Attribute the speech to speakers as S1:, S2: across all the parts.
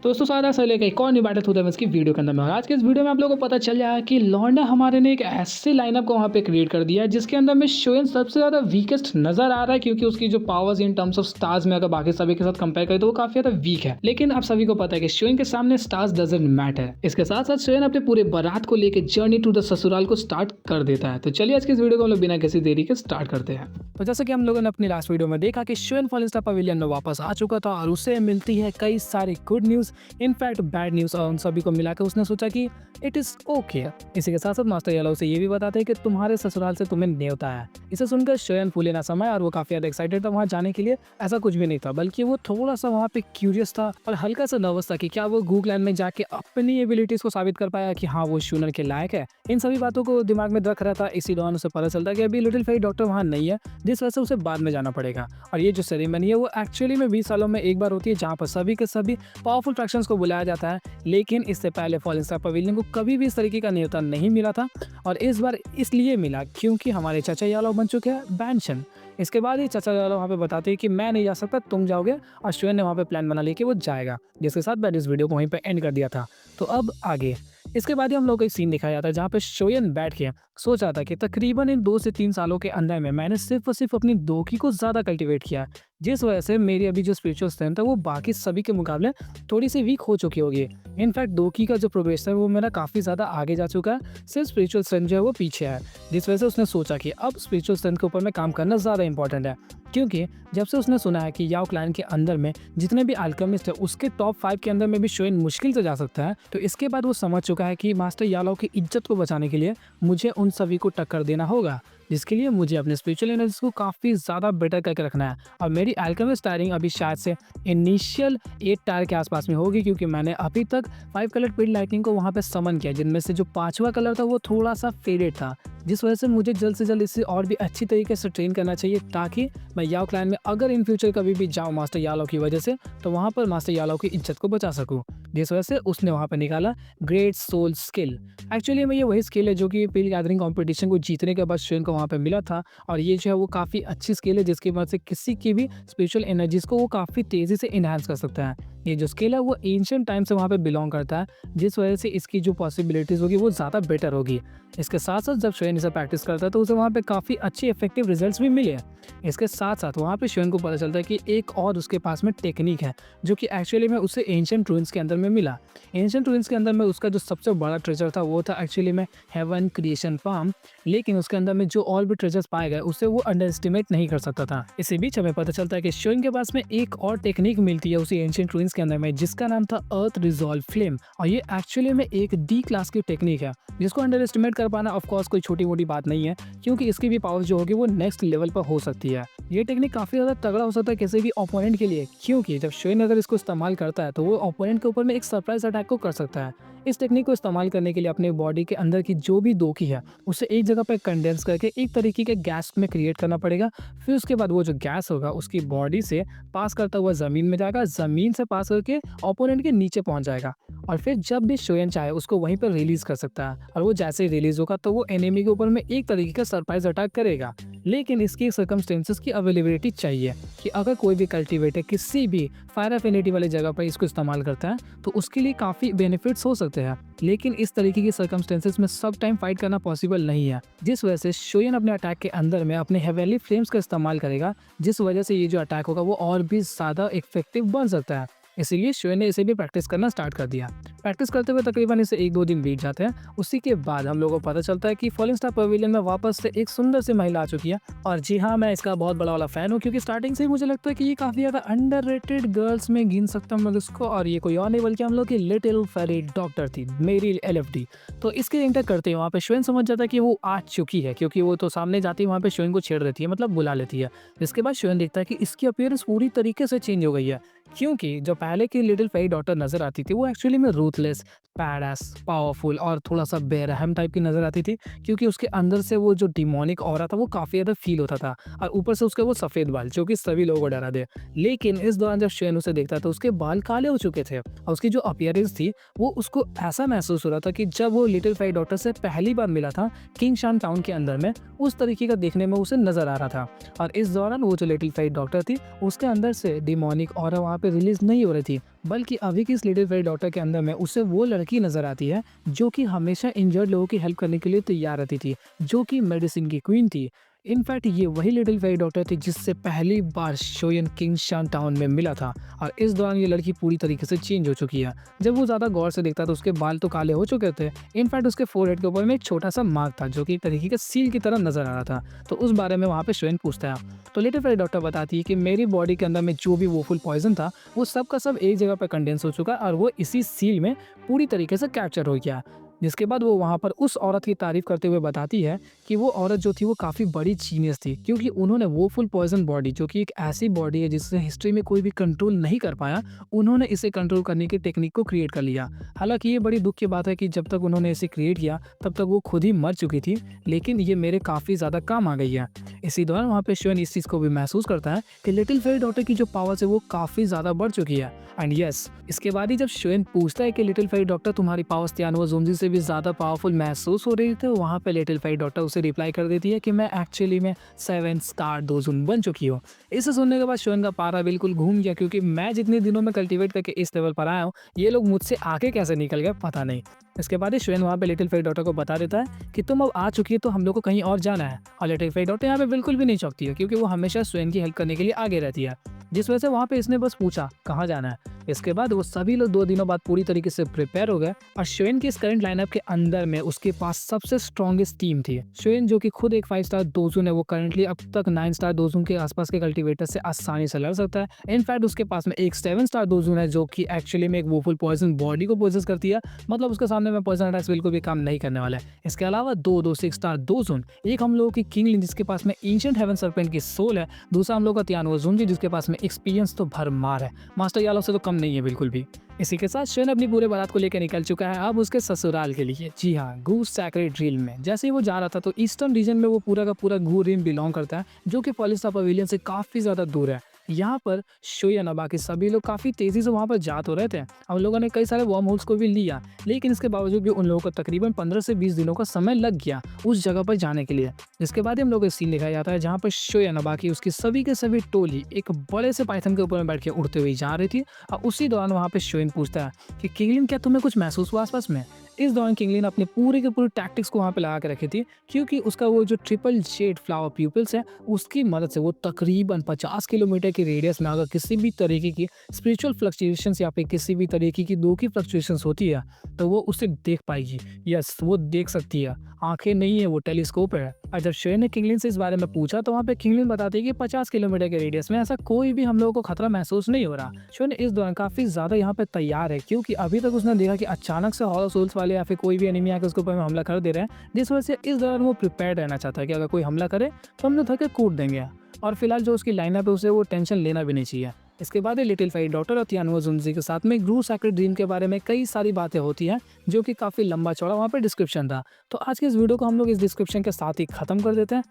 S1: दोस्तों सारा सा लेके एक और new battle through the key video के अंदर में। और आज के इस वीडियो में आप लोगों को पता चल जाएगा कि लौंडा हमारे ने एक ऐसे लाइनअप को वहाँ पे क्रिएट कर दिया है जिसके अंदर में शोएन सबसे ज़्यादा वीकेस्ट नजर आ रहा है, क्योंकि उसकी जो powers in terms of stars में अगर बाकी सभी के साथ कंपेयर करें तो वो काफी ज्यादा वीक है। लेकिन आप सभी को पता है कि शोएन के सामने स्टार्स डजंट मैटर। इसके साथ साथ शोएन अपने पूरे बारात को लेकर जर्नी टू द ससुराल को स्टार्ट कर देता है। तो चलिए आज के इस वीडियो को हम लोग बिना किसी देरी के स्टार्ट करते हैं। तो जैसे कि हम लोगों ने अपनी लास्ट वीडियो में देखा कि शोएन फॉरेन स्टार पवेलियन में वापस आ चुका था और उसे मिलती है कई सारी good news, in fact bad news, और उन सभी को मिलाकर उसने सोचा कि इट इज ओके। इसी के साथ साथ मास्टर येलो उसे ये भी बताते हैं कि तुम्हारे ससुराल से तुम्हें न्योता है। इसे सुनकर शोएन फूले ना समाये और वो काफी ज्यादा एक्साइटेड था वहां जाने के लिए। ऐसा कुछ भी नहीं था, बल्कि वो थोड़ा सा वहां पे क्यूरियस था और हल्का सा नर्वस था कि क्या वो गूग लैंड में जाके अपनी एबिलिटीज को साबित कर पाया कि हाँ वो शूनर के लायक है। इन सभी बातों को दिमाग में रख रहा था। इसी दौरान उसे पता चलता है कि अभी लिटिल फेरी डॉक्टर वहां नहीं है, जिस वजह से उसे बाद में जाना पड़ेगा। और ये जो सेरेमनी है वो एक्चुअली में 20 सालों में एक बार होती है, जहाँ पर सभी के सभी पावरफुल फ्रैक्शंस को बुलाया जाता है। लेकिन इससे पहले फॉरेन स्टार पवेलियन को कभी भी इस तरीके का न्योता नहीं मिला था, और इस बार इसलिए मिला क्योंकि हमारे चाचा यादव बन चुके हैं बैंशन। इसके बाद ही चाचा यादव वहाँ पे बताते हैं कि मैं नहीं जा सकता, तुम जाओगे, और शोएन ने वहाँ पे प्लान बना लिया कि वो जाएगा, जिसके साथ मैंने इस वीडियो को वहीं पे एंड कर दिया था। तो अब आगे इसके बाद ही हम लोग को एक सीन दिखाया जाता है जहाँ पे शोएन बैठ के सोच रहा था कि तकरीबन इन 2 से 3 सालों के अंदर में मैंने सिर्फ और सिर्फ अपनी दोखी को ज़्यादा कल्टीवेट किया, जिस वजह से मेरी अभी जो स्पिरिचुअल स्ट्रेंथ है वो बाकी सभी के मुकाबले थोड़ी सी वीक हो चुकी होगी। इनफैक्ट दोखी का जो प्रोग्रेस है वो मेरा काफ़ी ज़्यादा आगे जा चुका है, सिर्फ स्पिरिचुअल स्ट्रेंथ जो है वो पीछे है। जिस वजह से उसने सोचा कि अब स्पिरिचुअल स्ट्रेंथ के ऊपर में काम करना ज़्यादा इंपॉर्टेंट है, क्योंकि जब से उसने सुना है कि याओ क्लैन के अंदर में जितने भी अल्केमिस्ट है उसके टॉप 5 के अंदर में भी शोएन मुश्किल से जा सकता है। तो इसके बाद वो समझ चुका है कि मास्टर यालो की इज्जत को बचाने के लिए मुझे उन सभी को टक्कर देना होगा, जिसके लिए मुझे अपने स्पिरिचुअल एनर्जी को काफ़ी ज़्यादा बेटर करके रखना है। और मेरी अल्केमिस्ट टायरिंग अभी शायद से इनिशियल 8 टायर के आसपास में होगी, क्योंकि मैंने अभी तक 5 कलर पीड लाइटनिंग को वहाँ पे समन किया, जिनमें से जो 5वां कलर था वो थोड़ा सा फेडेड था, जिस वजह से मुझे जल्द से जल्द इसे और भी अच्छी तरीके से ट्रेन करना चाहिए, ताकि मैं याओ क्लैन में अगर इन फ्यूचर कभी भी जाऊँ मास्टर यालो की वजह से, तो वहाँ पर मास्टर यालो की इज्जत को बचा सकूँ। जिस वजह से उसने वहाँ पर निकाला ग्रेट सोल स्किल। एक्चुअली में ये वही स्किल है जो कि पील गैदरिंग कॉम्पिटिशन को जीतने के बाद शोएन को वहाँ पे मिला था, और ये जो है वो काफ़ी अच्छी स्किल है जिसकी वजह से किसी की भी स्पिरिचुअल एनर्जीज को वो काफ़ी तेज़ी से इन्हांस कर सकता है। ये जो स्किल है वो एंशिएंट टाइम से वहाँ पे बिलोंग करता है, जिस वजह से इसकी जो पॉसिबिलिटीज़ होगी वो ज़्यादा बेटर होगी। इसके साथ साथ जब शोएन इसे प्रैक्टिस करता है तो उसे वहाँ पे काफ़ी अच्छे इफेक्टिव रिजल्ट्स भी मिले। इसके साथ साथ वहाँ पे शोएन को पता चलता है कि एक और उसके पास में टेक्निक है जो कि एक्चुअली में उसे एंशिएंट रूइंस के अंदर में मिला। एंशिएंट रूइंस के अंदर में उसका जो सबसे बड़ा ट्रेजर था वो था एक्चुअली में हेवन क्रिएशन फार्म, लेकिन उसके अंदर में जो और भी ट्रेजर्स पाए गए उसे वो अंडर एस्टिमेट नहीं कर सकता था। इसी बीच हमें पता चलता है कि शोएन के पास में एक और टेक्निक मिलती है उसी एंशिएंट रूइंस के अंदर में, जिसका नाम था अर्थ रिजॉल्व फ्लेम, और ये एक्चुअली में एक डी क्लास की टेक्निक है जिसको अंडर एस्टिमेट कर पाना ऑफ कोर्स कोई छोटी मोटी बात नहीं है, क्योंकि इसकी भी पावर जो होगी वो नेक्स्ट लेवल पर हो सकती है। ये टेक्निक काफ़ी ज़्यादा तगड़ा हो सकता है किसी भी ओपोनेंट के लिए, क्योंकि जब शोएन अगर इसको इस्तेमाल करता है तो वो ओपोनेंट के ऊपर में एक सरप्राइज अटैक को कर सकता है। इस टेक्निक को इस्तेमाल करने के लिए अपने बॉडी के अंदर की जो भी दोखी है उसे एक जगह पर कंडेंस करके एक तरीके के गैस में क्रिएट करना पड़ेगा। फिर उसके बाद वो जो गैस होगा उसकी बॉडी से पास करता हुआ ज़मीन में जाएगा, ज़मीन से पास करके ओपोनेंट के नीचे पहुंच जाएगा, और फिर जब भी शोएन चाहे उसको वहीं पर रिलीज कर सकता है। और वो जैसे ही रिलीज होगा तो वो एनिमी के ऊपर में एक तरीके का सरप्राइज अटैक करेगा। लेकिन इसकी सर्कमस्टेंसेस की अवेलेबिलिटी चाहिए कि अगर कोई भी कल्टीवेटर किसी भी फायर एफिनिटी वाली जगह पर इसको इस्तेमाल करता है तो उसके लिए काफ़ी बेनिफिट्स हो सकते हैं, लेकिन इस तरीके की सर्कमस्टेंसेस में सब टाइम फाइट करना पॉसिबल नहीं है, जिस वजह से शोएन अपने अटैक के अंदर में अपने हेवनली फ्लेम्स का इस्तेमाल करेगा, जिस वजह से ये जो अटैक होगा वो और भी ज़्यादा इफेक्टिव बन सकता है। इसीलिए शोएन ने इसे भी प्रैक्टिस करना स्टार्ट कर दिया। प्रैक्टिस करते हुए तकरीबन इसे 1-2 दिन बीत जाते हैं। उसी के बाद हम लोगों को पता चलता है कि फॉरेन स्टार पवेलियन में वापस से एक सुंदर सी महिला आ चुकी है। और जी हाँ, मैं इसका बहुत बड़ा वाला फैन हूँ, क्योंकि स्टार्टिंग से ही मुझे लगता है कि ये काफ़ी ज़्यादा अंडररेटेड गर्ल्स में गिन सकता हूँ मैं इसको, और ये कोई और नहीं बल्कि हम लोग की लिटिल फेरी डॉक्टर थी, मेरी एलएफडी। तो इसके इंटर करते हैं वहाँ पे शोएन समझ जाता है कि वो आ चुकी है, क्योंकि वो तो सामने जाती है वहाँ पे शोएन को छेड़ देती है, मतलब बुला लेती है। इसके बाद शोएन देखता है कि इसकी अपीयरेंस पूरी तरीके से चेंज हो गई है, क्योंकि जो पहले की लिटिल फेरी डॉक्टर नजर आती थी वो एक्चुअली में रूथलेस, बैडएस, पावरफुल और थोड़ा सा बेरहम टाइप की नजर आती थी, क्योंकि उसके अंदर से वो जो डिमोनिक ऑरा था वो काफी ज्यादा फील होता था, और ऊपर से उसके वो सफेद बाल जो कि सभी लोगों को डरा दे। लेकिन इस दौरान जब शोएन उसे देखता तो उसके बाल काले हो चुके थे, और उसकी जो अपीयरेंस थी वो उसको ऐसा महसूस हो रहा था कि जब वो लिटिल फेरी डॉक्टर से पहली बार मिला था किंग शान टाउन के अंदर में, उस तरीके का देखने में उसे नजर आ रहा था। और इस दौरान वो जो लिटिल फेरी डॉक्टर थी उसके अंदर से डिमोनिक ऑरा वहाँ पे रिलीज़ नहीं हो रही थी, बल्कि अभी की इस लिटिल फेरी डॉटर के अंदर में उसे वो लड़की नज़र आती है जो कि हमेशा इंजर्ड लोगों की हेल्प करने के लिए तैयार रहती थी, जो कि मेडिसिन की क्वीन थी। इनफैक्ट ये वही लिटिल फेरी डॉटर थी जिससे पहली बार शोयन किंगशान टाउन में मिला था, और इस दौरान ये लड़की पूरी तरीके से चेंज हो चुकी है। जब वो ज़्यादा गौर से देखता तो उसके बाल तो काले हो चुके थे। इनफैक्ट उसके फोरहेड के ऊपर में एक छोटा सा मार्क था जो कि एक तरीके का सील की तरह नजर आ रहा था। तो उस बारे में वहाँ पे शोयन पूछता है, तो लिटिल फेरी डॉक्टर बताती है कि मेरी बॉडी के अंदर में जो भी वोफुल पॉइजन था वो सब का सब एक जगह पर कंडेंस हो चुका और वो इसी सील में पूरी तरीके से कैप्चर हो गया। जिसके बाद वो वहाँ पर उस औरत की तारीफ करते हुए बताती है कि वो औरत जो थी वो काफ़ी बड़ी जीनियस थी, क्योंकि उन्होंने वो फुल पॉइजन बॉडी जो कि एक ऐसी बॉडी है जिससे हिस्ट्री में कोई भी कंट्रोल नहीं कर पाया, उन्होंने इसे कंट्रोल करने की टेक्निक को क्रिएट कर लिया। हालांकि ये बड़ी दुख की बात है कि जब तक उन्होंने इसे क्रिएट किया तब तक वो खुद ही मर चुकी थी, लेकिन ये मेरे काफ़ी ज़्यादा काम आ गई है। इसी दौरान वहाँ पे शोयन इस चीज़ को भी महसूस करता है कि लिटिल फेरी डॉटर की जो पावर्स है वो काफ़ी ज़्यादा बढ़ चुकी है। एंड यस, इसके बाद ही जब शोयन पूछता है कि लिटिल फेरी डॉक्टर तुम्हारी पावर्स तियानुआ जोंजी से भी ज़्यादा पावरफुल महसूस हो रही थी, तो वहाँ पे लिटिल फेरी डॉक्टर उसे रिप्लाई कर देती है कि मैं एक्चुअली में 7 स्टार डोजुन बन चुकी हूँ। इसे सुनने के बाद शोयन का पारा बिल्कुल घूम गया, क्योंकि मैं जितने दिनों में कल्टीवेट करके इस लेवल पर आया हूँ, ये लोग मुझसे आगे कैसे निकल गए पता नहीं। इसके बाद ही शोयन वहाँ पे लिटिल फेरी डॉटर को बता देता है कि तुम अब आ चुकी है तो हम लोग को कहीं और जाना है, और लिटिल फेरी डॉटर यहाँ पे बिल्कुल भी नहीं चौंकती है, क्योंकि वो हमेशा शोयन की हेल्प करने के लिए आगे रहती है। जिस वजह से वहाँ पे इसने बस पूछा कहाँ जाना है। इसके बाद वो सभी लोग 2 दिनों बाद पूरी तरीके से प्रिपेयर हो गए, और शोयन की इस करंट लाइनअप के अंदर में उसके पास सबसे स्ट्रॉन्गेस्ट टीम थी। शोयन जो कि खुद एक 5 स्टार डोजुन है, वो करंटली अब तक 9 स्टार डोजुन के आसपास के कल्टीवेटर से आसानी से लड़ सकता है। इनफैक्ट उसके पास में एक 7 स्टार डोजुन है जो कि एक्चुअली में एक वोफुल पॉइजन बॉडी को पोजेस करती है, मतलब उसके सामने में पॉइजन अटैक्स बिल्कुल भी काम नहीं करने वाला है। इसके अलावा 2 6 स्टार डोजुन, एक हम लोगों की किंगलिन जिसके पास में एंशिएंट हेवन सर्पेंट की सोल है, दूसरा हम लोग का तियानुआ जोंजी जिसके पास में एक्सपीरियंस तो भरमार है, मास्टर यालो से तो कम नहीं है बिल्कुल भी। इसी के साथ शोयन अपनी पूरे बारात को लेकर निकल चुका है अब उसके ससुराल के लिए। जी हाँ, गू सैक्रेड रील में। जैसे ही वो जा रहा था तो ईस्टर्न रीजन में वो पूरा का पूरा गू रिम बिलोंग करता है, जो कि फॉलिस्टा पवेलियन से काफ़ी ज़्यादा दूर है। यहाँ पर शोयन और बाकी सभी लोग काफ़ी तेज़ी से वहाँ पर जा तो रहे थे, हम लोगों ने कई सारे वर्म होल्स को भी लिया, लेकिन इसके बावजूद भी उन लोगों को तकरीबन 15 से 20 दिनों का समय लग गया उस जगह पर जाने के लिए। जिसके बाद ही हम लोग को सीन दिखाया जाता है जहाँ पर शोयन और बाकी उसकी सभी के सभी टोली एक बड़े से पाइथन के ऊपर में बैठ के उड़ते हुए जा रही थी, और उसी दौरान वहाँ पे शोयन पूछता है कि किंगलिन क्या तुम्हें कुछ महसूस हुआ आसपास में। इस दौरान किंगलिन अपने पूरे के पूरे टैक्टिक्स को वहाँ पे लगा के रखी थी, क्योंकि उसका वो जो ट्रिपल जेड फ्लावर प्यूपिल्स है उसकी मदद से वो तकरीबन 50 किलोमीटर की रेडियस में अगर किसी भी तरीके की स्पिरिचुअल फ्लक्चुएशंस या फिर किसी भी तरीके की दो की फ्लक्चुएशंस होती है तो वो उसे देख पाएगी। यस, वो देख सकती है, आंखें नहीं है, वो टेलीस्कोप है। और जब शोयन ने किंगलिन से इस बारे में पूछा तो वहाँ पे किंगलिन बताती है कि 50 किलोमीटर के रेडियस में ऐसा कोई भी हम लोगों को खतरा महसूस नहीं हो रहा। शोयन इस दौरान काफ़ी ज़्यादा यहाँ पे तैयार है, क्योंकि अभी तक उसने देखा कि अचानक से हॉलो सोल्स वाले या फिर कोई भी एनिमी आके उसके ऊपर में हमला कर दे रहे हैं, जिस वजह से इस दौरान वो प्रिपेयर्ड रहना चाहता है कि अगर कोई हमला करे तो हम लोग थके कूट देंगे, और फिलहाल जो उसकी लाइनअप है उसे वो टेंशन लेना भी नहीं चाहिए। इसके बाद लिटिल फेरी डॉटर और तियानुआ जोंजी के साथ में ग्रू सैक्रेड ड्रीम के बारे में कई सारी बातें होती हैं, जो कि काफ़ी लंबा चौड़ा वहाँ पे डिस्क्रिप्शन था। तो आज के इस वीडियो को हम लोग इस डिस्क्रिप्शन के साथ ही खत्म कर देते हैं।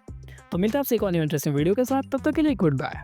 S1: तो मिलते हैं आपसे एक और इंटरेस्टिंग वीडियो के साथ, तब तक के लिए गुड बाय।